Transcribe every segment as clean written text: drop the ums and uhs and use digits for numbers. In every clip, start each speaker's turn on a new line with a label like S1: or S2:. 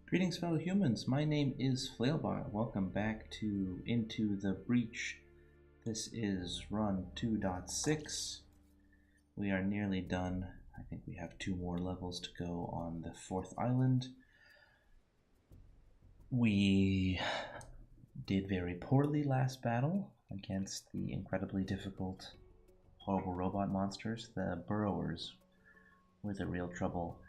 S1: Greetings, fellow humans. My name is Flailbot. Welcome back to Into the Breach. This is run 2.6. We are nearly done. I think we have 2 more levels to go on the 4th island. We did very poorly last battle against the incredibly difficult, horrible robot monsters. The burrowers were the real trouble.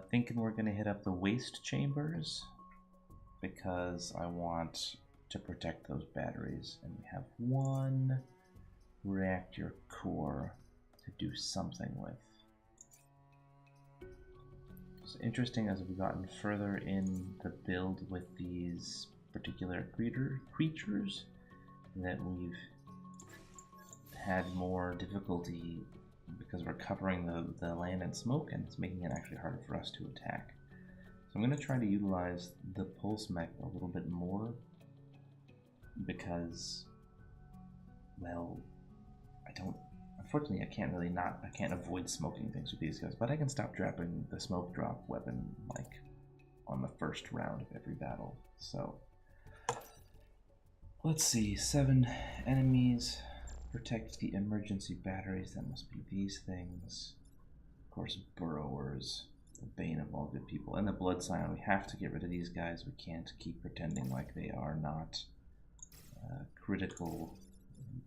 S1: Thinking we're gonna hit up the waste chambers because I want to protect those batteries, and we have 1 reactor core to do something with. It's interesting as we've gotten further in the build with these particular creatures that we've had more difficulty because we're covering the land in smoke, and it's making it actually harder for us to attack. So I'm going to try to utilize the pulse mech a little bit more because, well, unfortunately I can't avoid smoking things with these guys, but I can stop dropping the smoke drop weapon like on the first round of every battle. So let's see, 7 enemies. Protect the emergency batteries, that must be these things. Of course, burrowers, the bane of all good people. And the blood scion, we have to get rid of these guys. We can't keep pretending like they are not critical,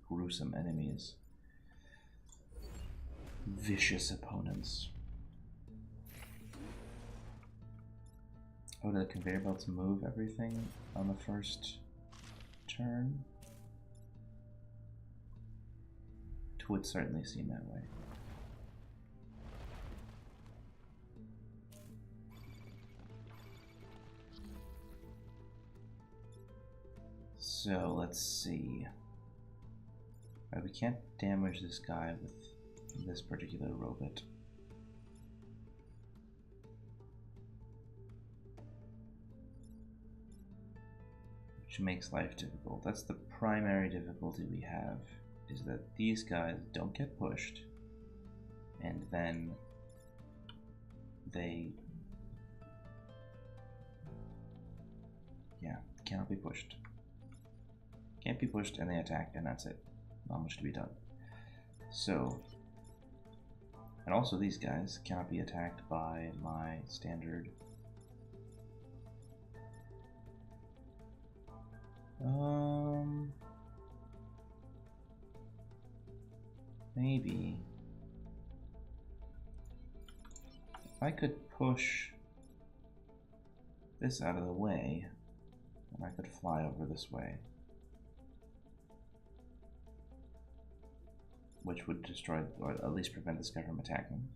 S1: gruesome enemies. Vicious opponents. Oh, do the conveyor belts move everything on the first turn? It would certainly seem that way. So let's see. We can't damage this guy with this particular robot. Which makes life difficult. That's the primary difficulty we have, is that these guys don't get pushed, and then they cannot be pushed. Can't be pushed, and they attack, and that's it. Not much to be done. So, and also these guys cannot be attacked by my standard maybe if I could push this out of the way, then I could fly over this way, which would destroy, or at least prevent this guy from attacking.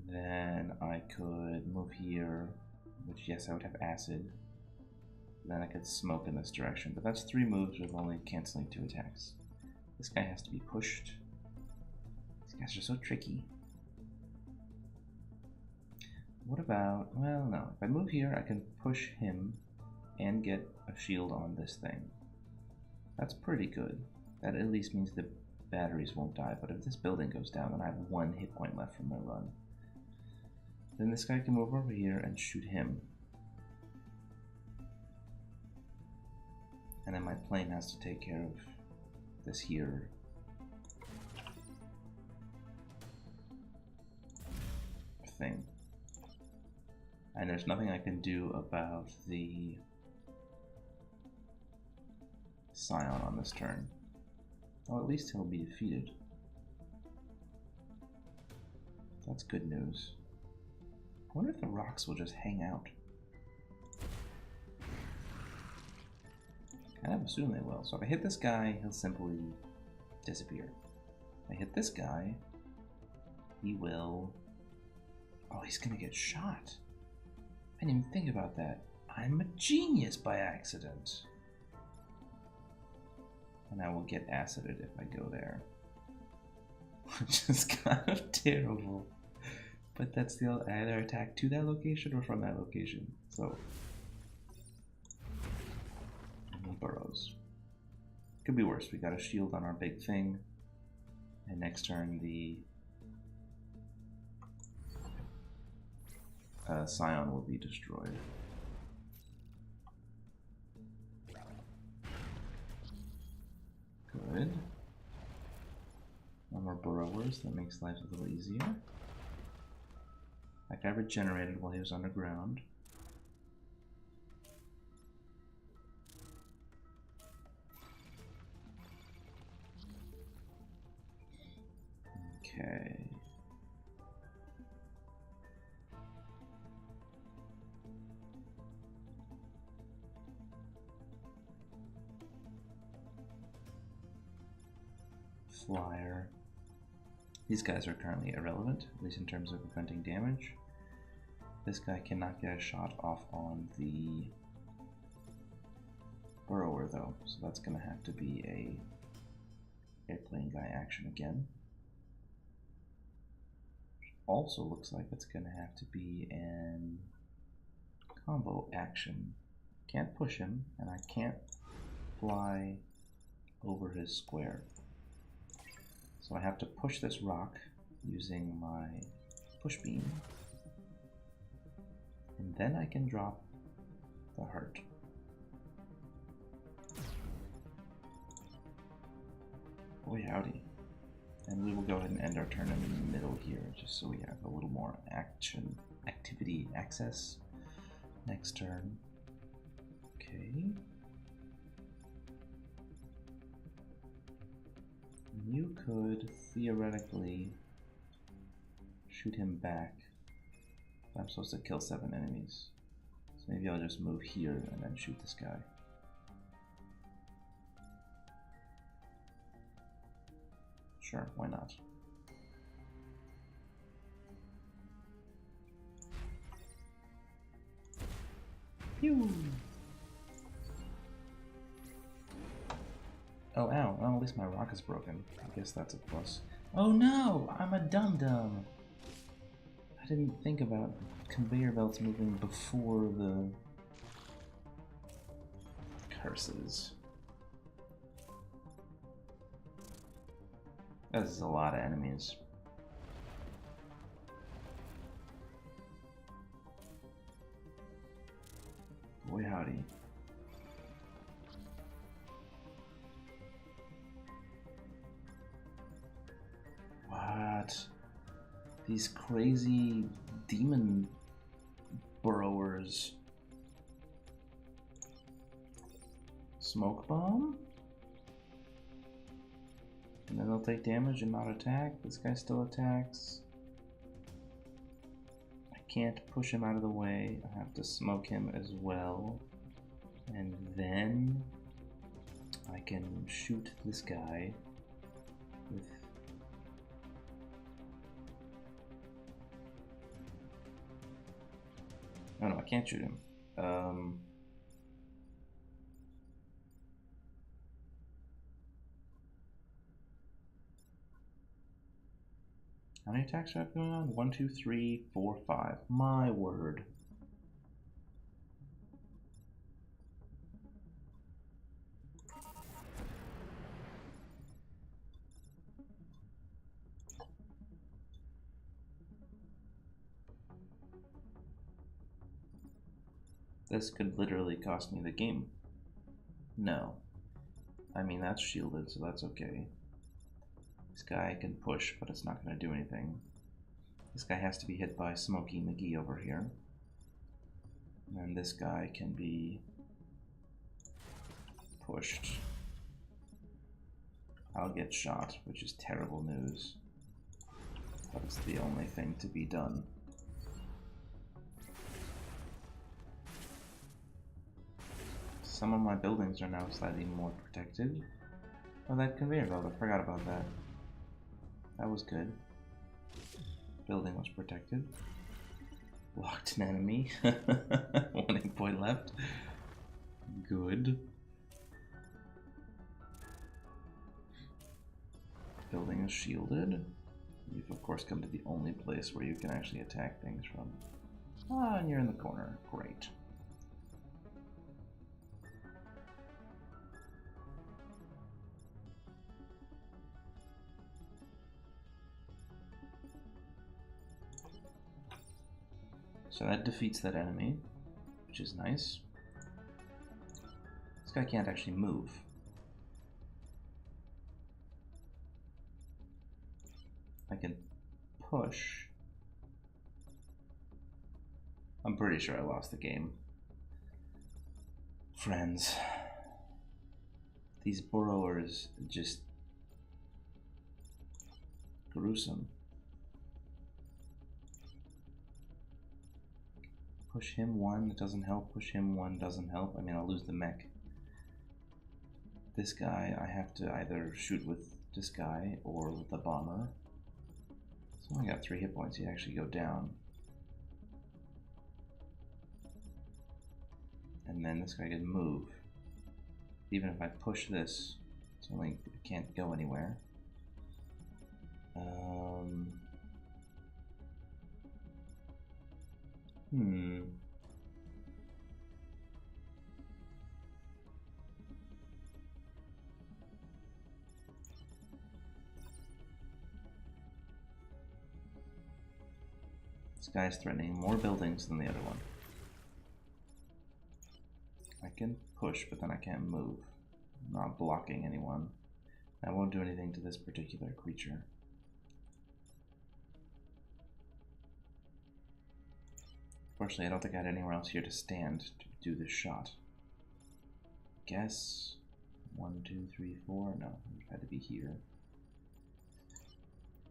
S1: Then I could move here, which, yes, I would have acid. Then I could smoke in this direction, but that's 3 moves with only canceling 2 attacks. This guy has to be pushed. These guys are so tricky. What about, well, no, if I move here, I can push him and get a shield on this thing. That's pretty good. That at least means the batteries won't die, but if this building goes down, then I have 1 hit point left from my run. Then this guy can move over here and shoot him. And then my plane has to take care of this here. Thing. And there's nothing I can do about the scion on this turn. Oh, at least he'll be defeated. That's good news. I wonder if the rocks will just hang out. I kind of assume they will. So if I hit this guy, he'll simply disappear. If I hit this guy, he will... Oh, he's gonna get shot. I didn't even think about that. I'm a genius by accident. And I will get acided if I go there. Which is kind of terrible. But that's the either attack to that location or from that location. So burrows. Could be worse. We got a shield on our big thing. And next turn the Scion will be destroyed. Good. No more burrowers, that makes life a little easier. That guy regenerated while he was underground. Okay. Flyer. These guys are currently irrelevant, at least in terms of preventing damage. This guy cannot get a shot off on the burrower though, so that's going to have to be a airplane guy action again. Also looks like it's going to have to be an combo action. Can't push him, and I can't fly over his square. So I have to push this rock using my push beam. And then I can drop the heart. Boy howdy. And we will go ahead and end our turn in the middle here, just so we have a little more activity access. Next turn. Okay. You could theoretically shoot him back. I'm supposed to kill 7 enemies. So maybe I'll just move here and then shoot this guy. Sure, why not? Pew! Oh, ow. Oh, at least my rock is broken. I guess that's a plus. Oh no! I'm a dum-dum! I didn't think about conveyor belts moving before the curses. This is a lot of enemies. Boy howdy. What? These crazy demon burrowers. Smoke bomb? And then they'll take damage and not attack. This guy still attacks. I can't push him out of the way. I have to smoke him as well. And then I can shoot this guy with... Oh no, I can't shoot him. How many attacks do I have going on? 1, 2, 3, 4, 5. My word. This could literally cost me the game. No. I mean, that's shielded, so that's okay. This guy can push, but it's not going to do anything. This guy has to be hit by Smokey McGee over here. And this guy can be pushed. I'll get shot, which is terrible news. But it's the only thing to be done. Some of my buildings are now slightly more protected. Oh, that conveyor belt, I forgot about that. That was good. Building was protected. Blocked an enemy. 1 hit point left. Good. Building is shielded. You've of course come to the only place where you can actually attack things from. Ah, and you're in the corner. Great. So that defeats that enemy, which is nice. This guy can't actually move. I can push. I'm pretty sure I lost the game. Friends. These burrowers just gruesome. Push him one, it doesn't help. Push him one, doesn't help. I mean, I'll lose the mech. This guy, I have to either shoot with this guy or with the bomber. So I got 3 hit points. He'd actually go down. And then this guy can move. Even if I push this, it's only, it can't go anywhere. This guy's threatening more buildings than the other one. I can push, but then I can't move. I'm not blocking anyone. I won't do anything to this particular creature. Fortunately, I don't think I had anywhere else here to stand to do this shot. Guess 1, 2, 3, 4. No, it had to be here.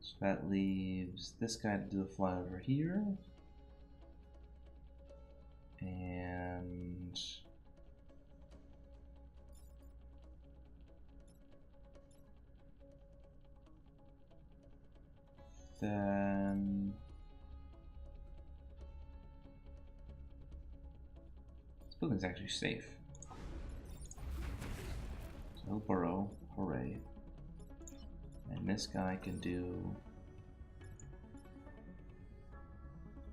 S1: So that leaves this guy to do the fly over here. And then this building's actually safe. So he'll burrow, hooray. And this guy can do...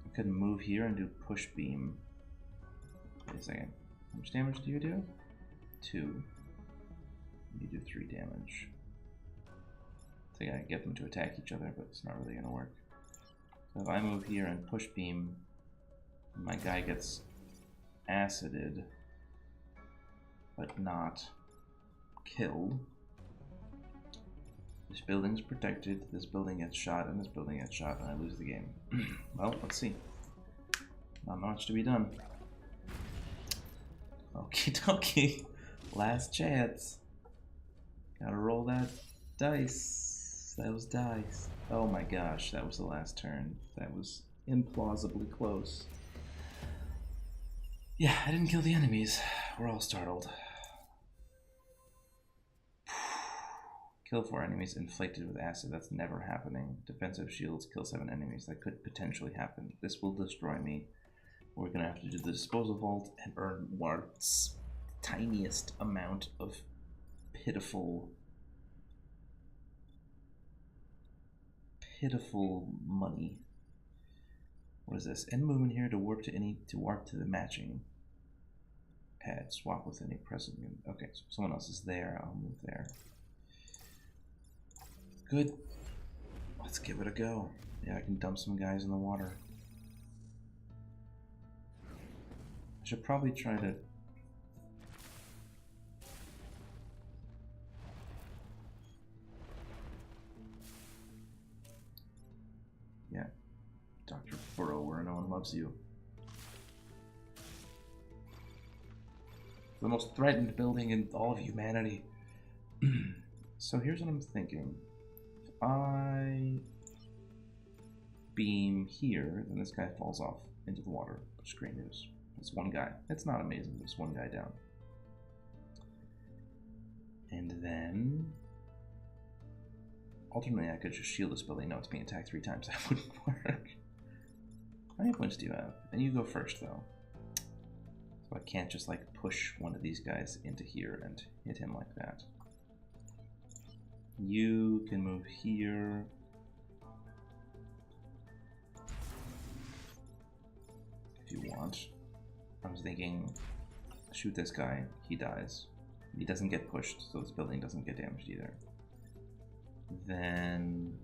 S1: I could move here and do push beam. Wait a second. How much damage do you do? 2. You do 3 damage. I think I can get them to attack each other, but it's not really going to work. So if I move here and push beam, my guy gets acided, but not killed. This building's protected, this building gets shot, and this building gets shot, and I lose the game. Well, let's see. Not much to be done. Okie dokie. Last chance. Gotta roll that dice. That was dice. Oh my gosh, that was the last turn. That was implausibly close. Yeah, I didn't kill the enemies. We're all startled. Kill 4 enemies inflicted with acid. That's never happening. Defensive shields kill 7 enemies. That could potentially happen. This will destroy me. We're gonna have to do the disposal vault and earn Wart's tiniest amount of pitiful money. What is this? End movement here to warp to the matching pad. Swap with any present unit. Okay, so if someone else is there, I'll move there. Good. Let's give it a go. Yeah, I can dump some guys in the water. I should probably try to... Yeah. Dr. Burrower, no one loves you. The most threatened building in all of humanity. So here's what I'm thinking. I beam here, then this guy falls off into the water, which is great news. It's one guy. It's not amazing, there's one guy down. And then... alternately, I could just shield this building. No, it's being attacked 3 times. That wouldn't work. How many points do you have? And you go first, though. So I can't just, like, push one of these guys into here and hit him like that. You can move here. If you want. I was thinking, shoot this guy, he dies. He doesn't get pushed, so this building doesn't get damaged either. Then...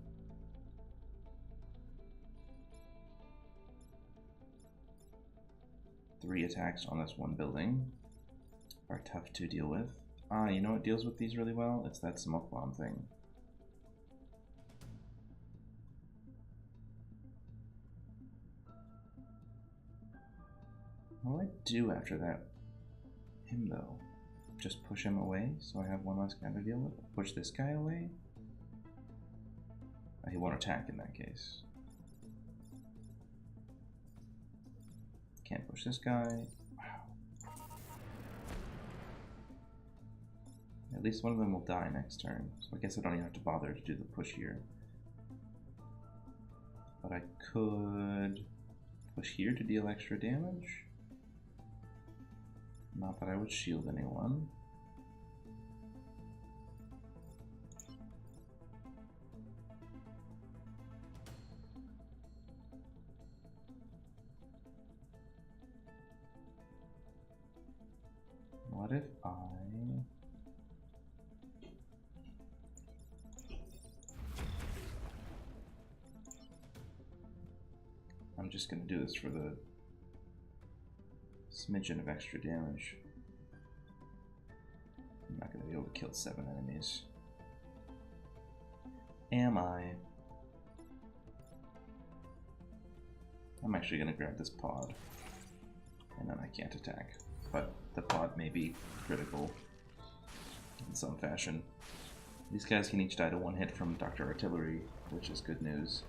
S1: 3 attacks on this one building are tough to deal with. Ah, you know what deals with these really well? It's that smoke bomb thing. What do I do after that? Him though. Just push him away so I have one less guy to deal with? Push this guy away? He won't attack in that case. Can't push this guy. Wow. At least one of them will die next turn, so I guess I don't even have to bother to do the push here. But I could push here to deal extra damage. Not that I would shield anyone. What if I'm just gonna do this for the smidgen of extra damage. I'm not gonna be able to kill 7 enemies. Am I? I'm actually gonna grab this pod. And then I can't attack. But the pod may be critical in some fashion. These guys can each die to 1 hit from Dr. Artillery, which is good news.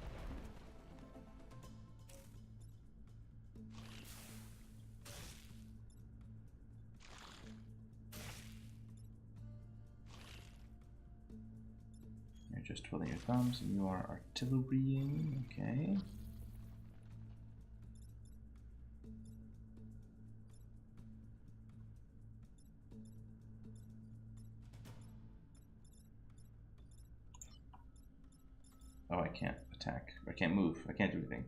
S1: You're just twiddling your thumbs and you are artillerying, okay. Oh, I can't attack. I can't move. I can't do anything.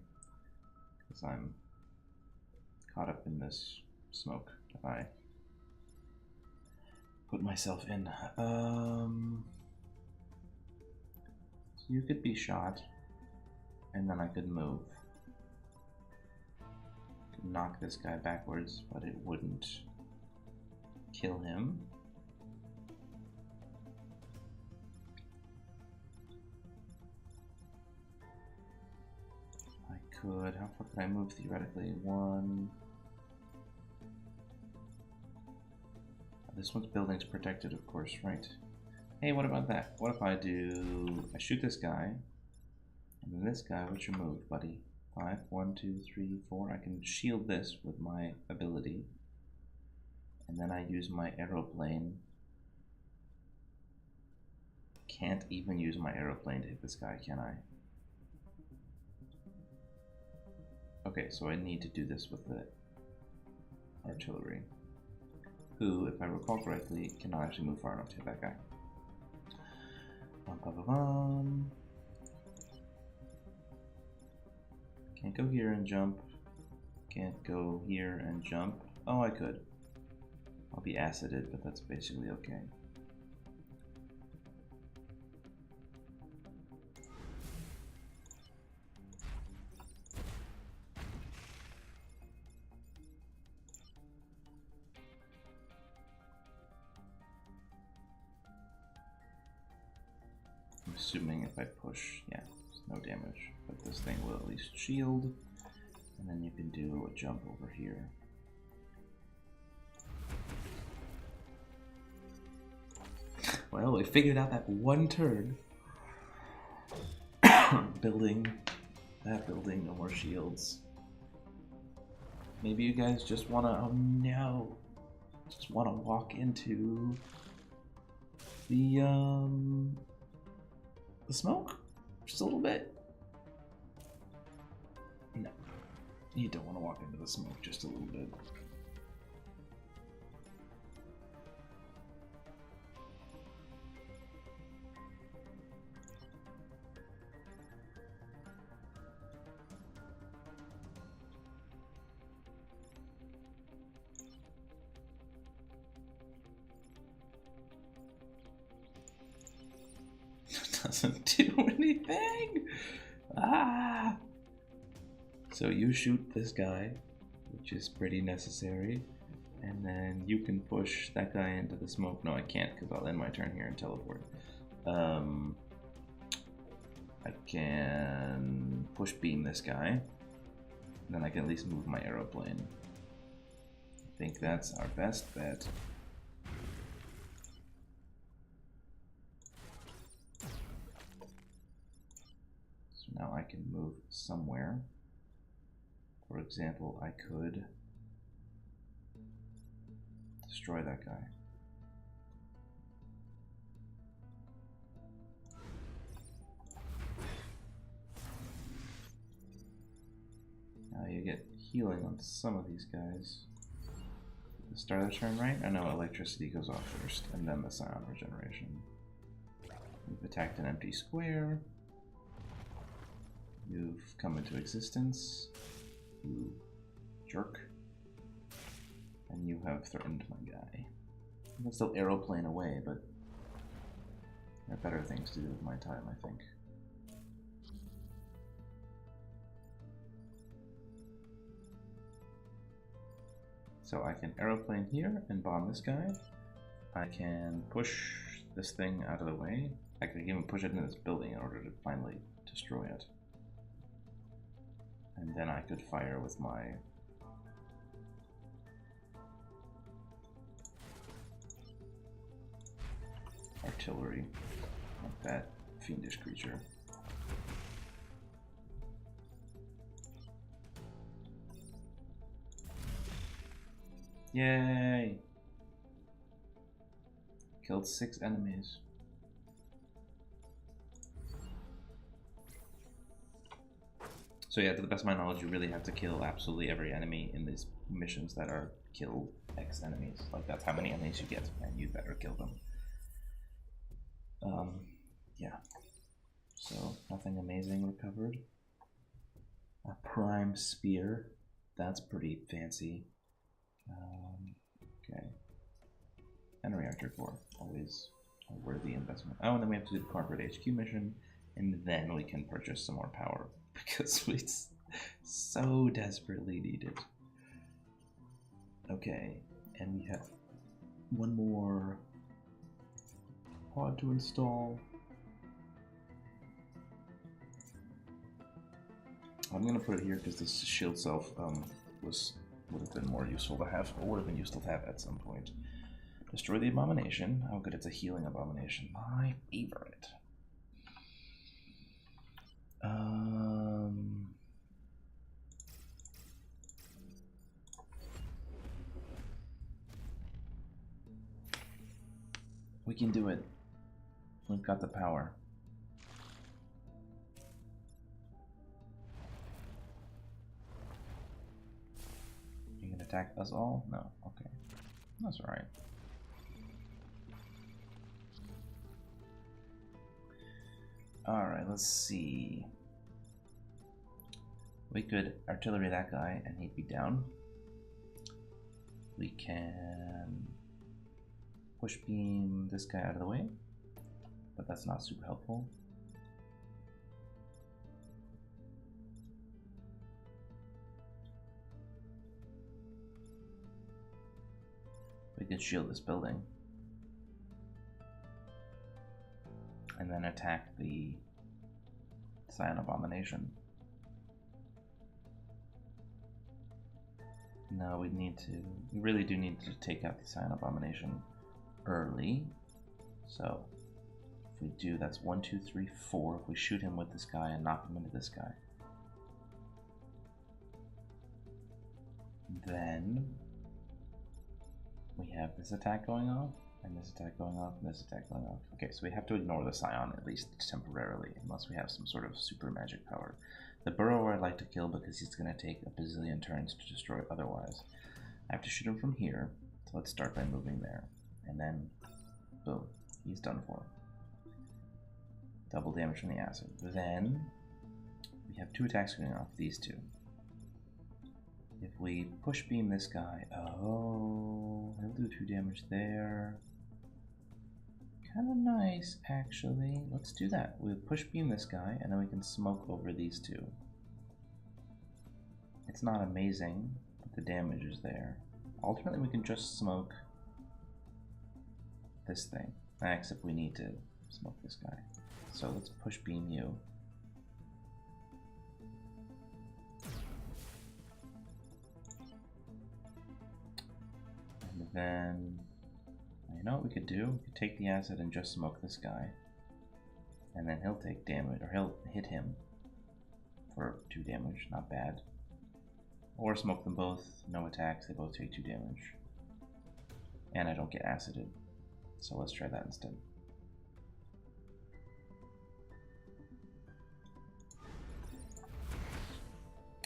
S1: Because I'm caught up in this smoke that I put myself in. So you could be shot, and then I could move. Could knock this guy backwards, but it wouldn't kill him. Could. How far could I move theoretically? 1. This one's building's protected, of course, right? Hey, what about that? What if I shoot this guy, and then this guy, what's your move, buddy? 5, 1, 2, 3, 4. I can shield this with my ability, and then I use my aeroplane. Can't even use my aeroplane to hit this guy, can I? Okay, so I need to do this with the artillery, who, if I recall correctly, cannot actually move far enough to hit that guy. Can't go here and jump. Can't go here and jump. Oh, I could. I'll be acided, but that's basically okay. Assuming if I push, yeah, there's no damage, but this thing will at least shield, and then you can do a jump over here. Well, we figured out that one turn. Building, that building, no more shields. Maybe you guys just wanna, oh no, just wanna walk into the smoke? Just a little bit? No. You don't want to walk into the smoke just a little bit. Doesn't do anything. Ah. So you shoot this guy, which is pretty necessary. And then you can push that guy into the smoke. No, I can't because I'll end my turn here and teleport. I can push beam this guy. Then I can at least move my aeroplane. I think that's our best bet. So now I can move somewhere. For example, I could destroy that guy. Now you get healing on some of these guys. The start of the turn, right? I know electricity goes off first, and then the scion regeneration. You've attacked an empty square. You've come into existence. You jerk. And you have threatened my guy. I can still aeroplane away, but there are better things to do with my time, I think. So I can aeroplane here and bomb this guy. I can push this thing out of the way. I can even push it into this building in order to finally destroy it. And then I could fire with my artillery at that fiendish creature. Yay! Killed 6 enemies. So yeah, to the best of my knowledge, you really have to kill absolutely every enemy in these missions that are kill X enemies. Like, that's how many enemies you get, and you better kill them. Yeah. So, nothing amazing recovered. A prime spear. That's pretty fancy. Okay. And a reactor core. Always a worthy investment. Oh, and then we have to do the corporate HQ mission, and then we can purchase some more power, because we so desperately need it. Okay, and we have one more pod to install. I'm gonna put it here because this shield self would have been more useful to have, or would have been useful to have at some point. Destroy the abomination. Oh good, it's a healing abomination. My favorite. We can do it. We've got the power. You can attack us all? No. Okay. That's alright. Alright, let's see. We could artillery that guy and he'd be down. We can push beam this guy out of the way, but that's not super helpful. We could shield this building and then attack the Scion Abomination. No, we really do need to take out the Scion Abomination early. So if we do, that's 1, 2, 3, 4. If we shoot him with this guy and knock him into this guy, then we have this attack going off, and this attack going off, and this attack going off. Okay, so we have to ignore the Scion, at least temporarily, unless we have some sort of super magic power. The Burrower I'd like to kill because he's going to take a bazillion turns to destroy otherwise. I have to shoot him from here, so let's start by moving there. And then, boom, he's done for. Double damage from the acid. Then, we have 2 attacks going off, these 2. If we push beam this guy, oh, he'll do 2 damage there. Kind of nice, actually. Let's do that. We'll push beam this guy, and then we can smoke over these 2. It's not amazing, but the damage is there. Ultimately, we can just smoke this thing. Except we need to smoke this guy. So let's push beam you. And then, you know what we could do? We could take the acid and just smoke this guy. And then he'll take damage, or he'll hit him for 2 damage, not bad. Or smoke them both, no attacks, they both take 2 damage. And I don't get acided. So let's try that instead.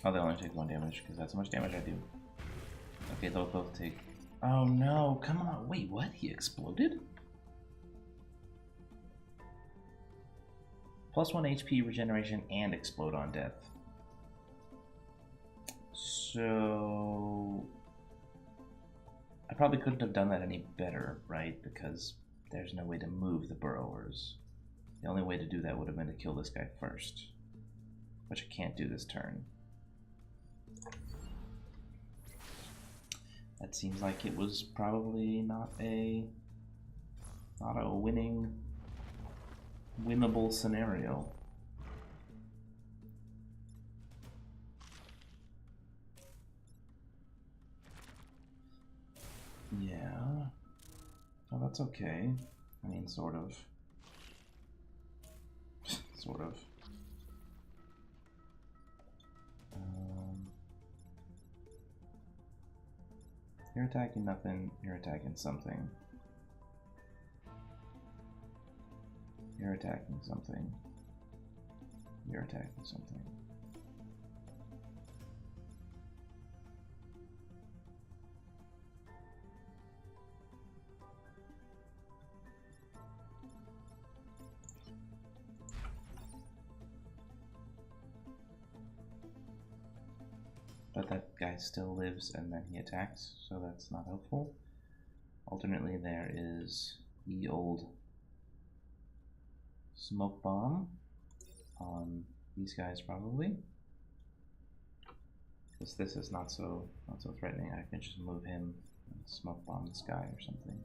S1: Oh, they only take 1 damage, because that's how much damage I do. Okay, they'll both take... Oh no, come on, wait, what? He exploded? Plus 1 HP regeneration and explode on death. So... I probably couldn't have done that any better, right? Because there's no way to move the burrowers. The only way to do that would have been to kill this guy first. Which I can't do this turn. That seems like it was probably not a winning, winnable scenario. Yeah. Oh, that's okay. I mean, sort of. Sort of. You're attacking nothing, you're attacking something. You're attacking something. You're attacking something. But that guy still lives and then he attacks, so that's not helpful. Alternately, there is the old smoke bomb on these guys probably. Because this is not so threatening. I can just move him and smoke bomb this guy or something.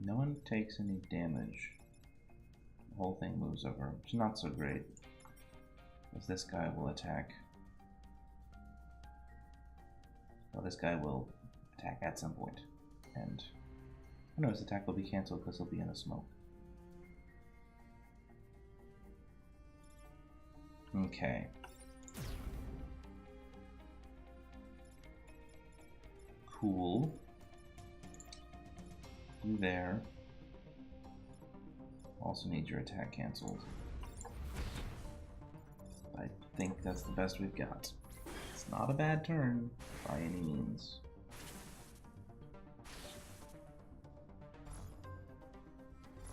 S1: No one takes any damage. The whole thing moves over, which is not so great. Because this guy will attack. Well, this guy will attack at some point. And no, his attack will be cancelled because he'll be in a smoke. Okay. Cool. You there. Also need your attack cancelled. I think that's the best we've got. It's not a bad turn by any means.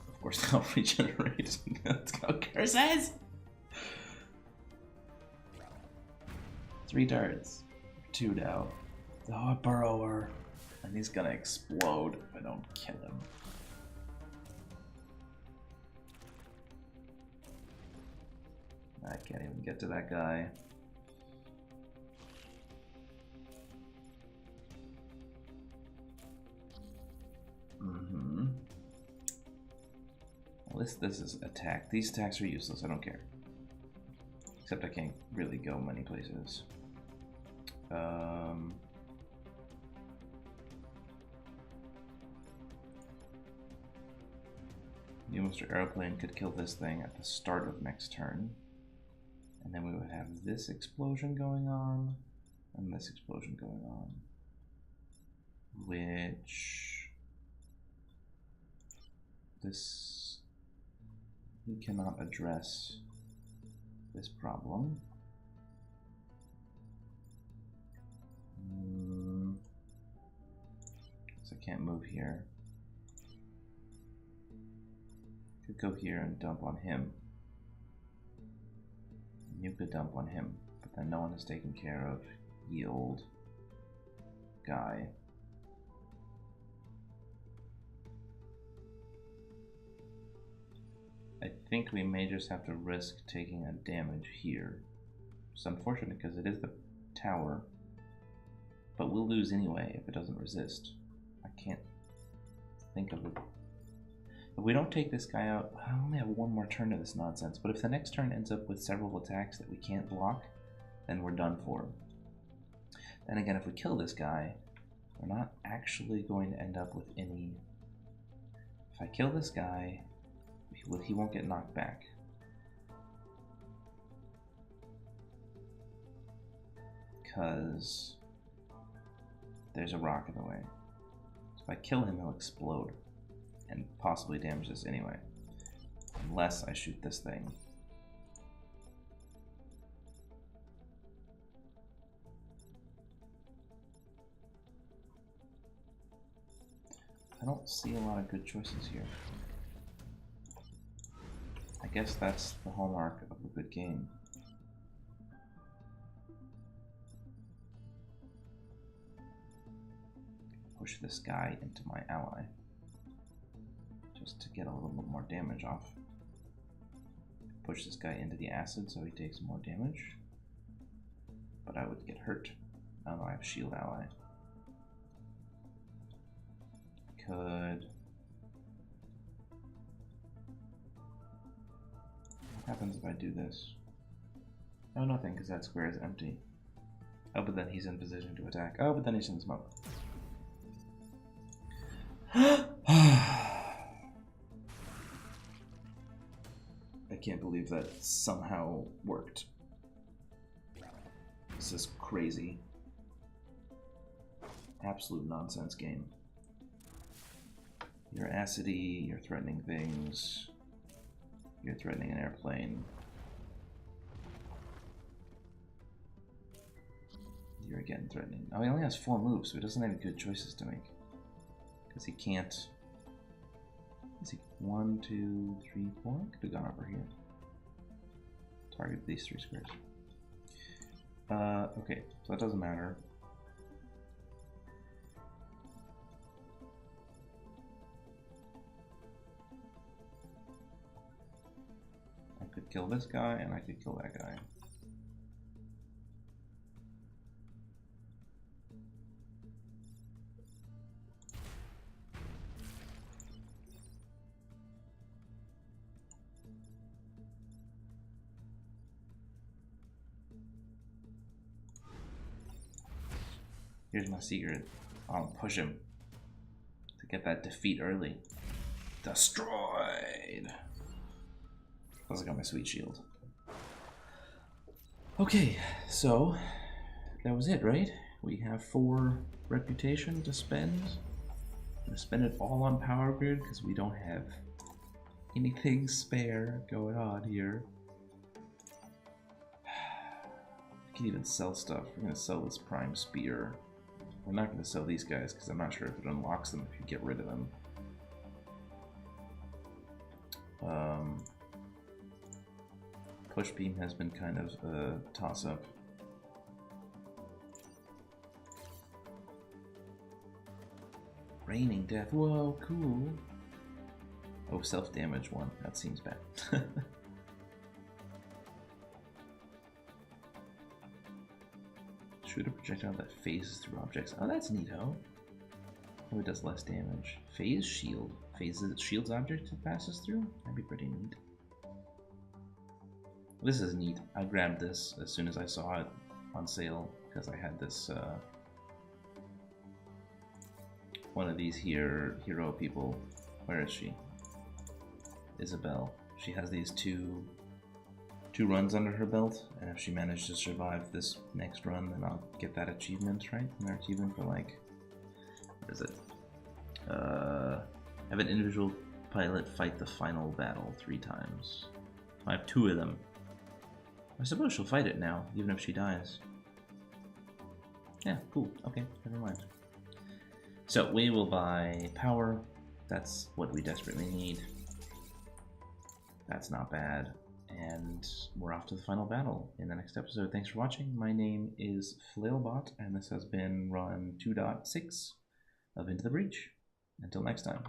S1: Of course they'll regenerate. Let's go, curses! 3 darts. 2 now. Oh, burrower. And he's gonna explode if I don't kill him. I can't even get to that guy. Well, this is attack. These attacks are useless, I don't care. Except I can't really go many places. New Mr. Aeroplane could kill this thing at the start of next turn. And then we would have this explosion going on, and this explosion going on. Which... this... we cannot address this problem. can't move here. Could go here and dump on him. You could dump on him, but then no one is taken care of the old guy. I think we may just have to risk taking a damage here. It's unfortunate because it is the tower, but we'll lose anyway if it doesn't resist. I can't think of it. If we don't take this guy out, I only have one more turn of this nonsense, but if the next turn ends up with several attacks that we can't block, then we're done for. Then again, if we kill this guy, we're not actually going to end up with any... If I kill this guy, he won't get knocked back. Because there's a rock in the way. So if I kill him, he'll explode and possibly damage this anyway. Unless I shoot this thing. I don't see a lot of good choices here. I guess that's the hallmark of a good game. Push this guy into my ally, just to get a little bit more damage off. Push this guy into the acid so he takes more damage, but I would get hurt. Oh no, I have shield ally. Could... What happens if I do this? Oh, nothing, because that square is empty. Oh, but then he's in position to attack. Oh, but then he's in the smoke. I can't believe that somehow worked. This is crazy. Absolute nonsense game. You're acidy, you're threatening things. You're threatening an airplane. You're again threatening. Oh, he only has 4 moves, so he doesn't have any good choices to make. Because he can't... Is he 1, 2, 3, 4? Could have gone over here. Target these 3 squares. Okay, so that doesn't matter. I could kill this guy, and I could kill that guy. Here's my secret. I'll push him to get that defeat early. Destroyed! Plus I got my sweet shield. Okay, so that was it, right? We have 4 reputation to spend. I'm gonna spend it all on Power Grid because we don't have anything spare going on here. I can even sell stuff. We're gonna sell this Prime Spear. We're not going to sell these guys because I'm not sure if it unlocks them if you get rid of them. Push beam has been kind of a toss-up. Raining death. Whoa, cool. Oh, self-damage one. That seems bad. Shoot a projectile that phases through objects. Oh, that's neato. Oh, it does less damage. Phase shield. Shields objects it passes through? That'd be pretty neat. This is neat. I grabbed this as soon as I saw it on sale because I had this one of these here hero people. Where is she? Isabel. She has these two runs under her belt, and if she managed to survive this next run, then I'll get that achievement, right? And their achievement for, like, what is it? Have an individual pilot fight the final battle 3 times. I have 2 of them. I suppose she'll fight it now, even if she dies. Yeah, cool. Okay, never mind. So we will buy power. That's what we desperately need. That's not bad. And we're off to the final battle in the next episode. Thanks for watching. My name is Flailbot, and this has been run 2.6 of Into the Breach. Until next time.